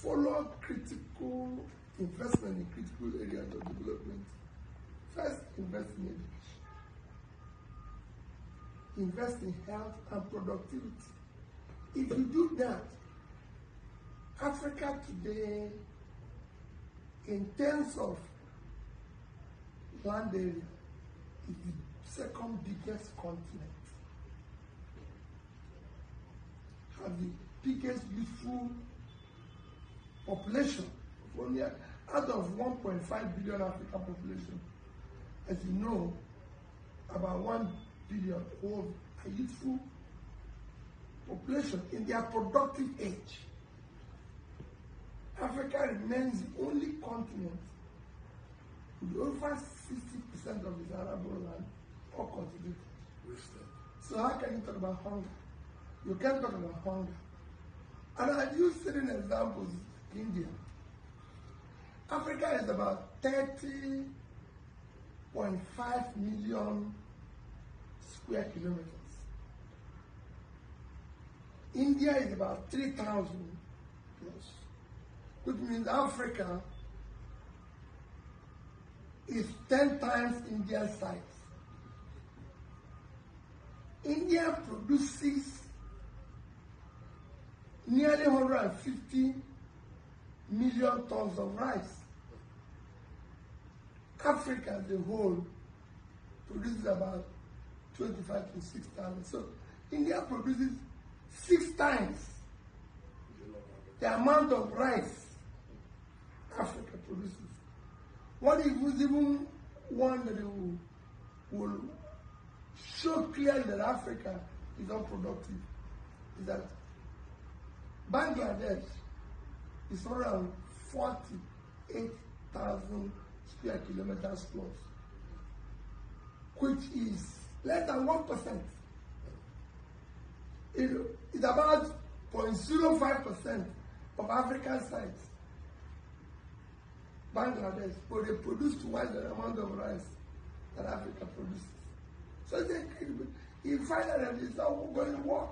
follow critical investment in critical areas of development. First, invest in education. Invest in health and productivity. If you do that, Africa today, in terms of land area, is the second biggest continent. Has the biggest youthful population of only out of 1.5 billion African population. As you know, about 1 billion old are youthful population in their productive age. Africa remains the only continent with over 60% of its arable land uncultivated. So how can you talk about hunger? You can't talk about hunger. And I've used certain examples. India. Africa is about 30.5 million square kilometers. India is about 3,000 plus, which means Africa is 10 times India's size. India produces nearly 150 million tons of rice. Africa as a whole produces about 25 to 6,000. So India produces 6 times the amount of rice Africa produces. What if we even one that will show clearly that Africa is unproductive is that Bangladesh is around 48,000 square kilometers plus, which is less than 1%. It's about 0.05% of African size. Bangladesh, but they produce twice the amount of rice that Africa produces. So you find out that it's not going to work.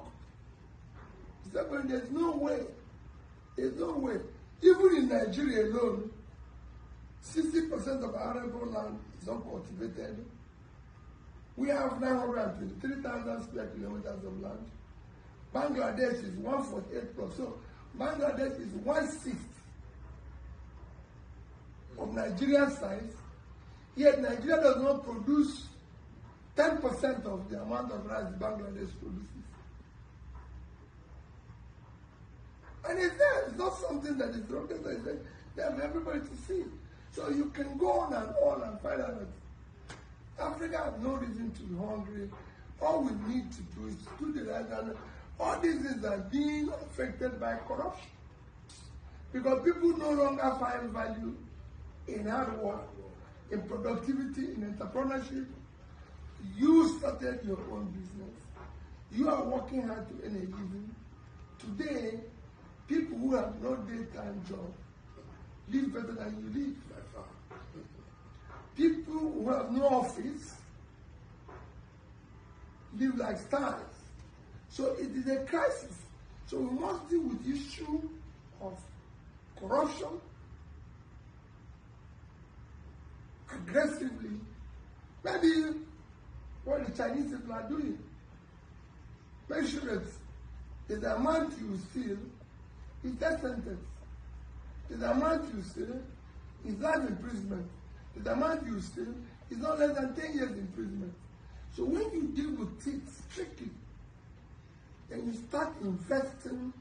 There's no way. There's no way. Even in Nigeria alone, 60% of arable land is uncultivated. We have 923,000 square kilometers of land. Bangladesh is 148 plus. So Bangladesh is 1/6 of Nigeria's size. Yet Nigeria does not produce 10% of the amount of rice Bangladesh produces. And it's there. It's not something that is wrong. It's there for everybody to see. So you can go on and find out that Africa has no reason to be hungry. All we need to do is do the right thing. All these things are being affected by corruption. Because people no longer find value in hard work, in productivity, in entrepreneurship. You started your own business. You are working hard to earn a living. Today, people who have no daytime job live better than you live. People who have no office live like stars. So it is a crisis. So we must deal with the issue of corruption aggressively. Maybe what the Chinese people are doing. Make sure that the amount you steal is death sentence. The amount you steal is life imprisonment. The amount you steal is not less than 10 years imprisonment. So when you deal with it strictly, then you start investing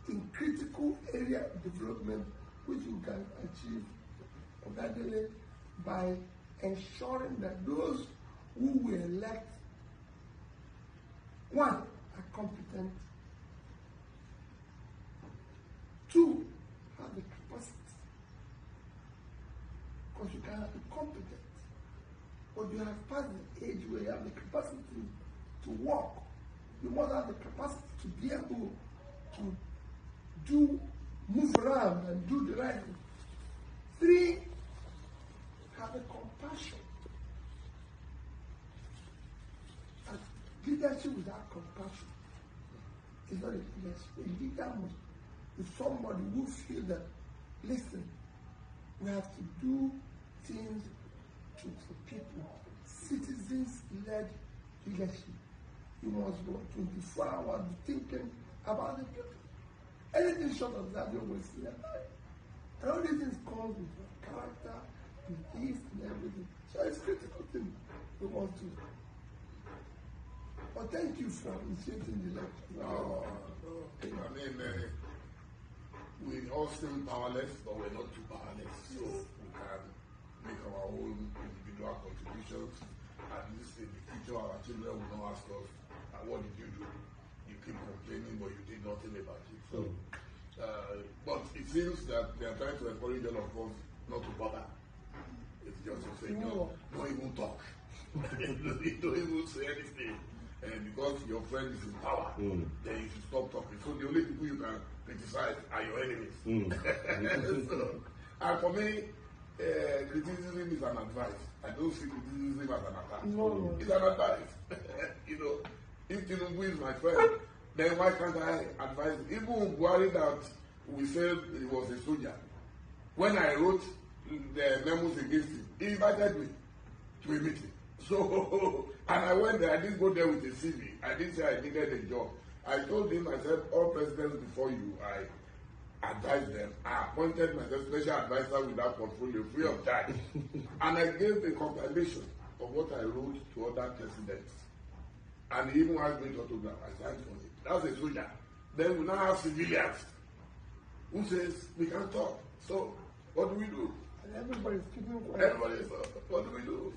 in critical area of development, which you can achieve organically by ensuring that those who will elect, one, are competent, two, have the capacity. Because you cannot be competent, but you have passed the age where you have the capacity to work. You must have the capacity to be able to move around and do the right thing. Three, have a compassion. And leadership without compassion is not a leadership. A leader must with somebody who feels that, listen, we have to do things for people. Citizens-led leadership. You must go 24 hours thinking about the people. Anything short of that, you're wasting your time. And all these things comes with your character, with this and everything. So it's a critical thing we want to. But thank you for initiating the lecture. No. I mean, we all still powerless, but we're not too powerless. So we can make our own individual contributions. At least in the future, our children will not ask us, what did you do? You keep complaining, but you did nothing about it. So, but it seems that they are trying to encourage all of us not to bother. It's just to say, no, don't even talk. You don't even say anything. And because your friend is in power, then you should stop talking. So the only people you can criticize are your enemies. And for me, criticism is an advice. I don't see criticism as an attack. No. It's an advice. If Tinubu is my friend, then why can't I advise him? Even Buhari that we said he was a soldier, when I wrote the memos against him, he invited me to a meeting. So, and I went there, I didn't go there with a CV. I didn't say I needed a job. I told him, I said, all presidents before you, I advised them. I appointed myself special advisor with that portfolio free of charge. And I gave a compilation of what I wrote to other presidents. And he even asked me to autograph. I signed for it. That's a soldier. Then we now have civilians who says we can't talk. So what do we do? And everybody's keeping quiet. Everybody is, what do we do?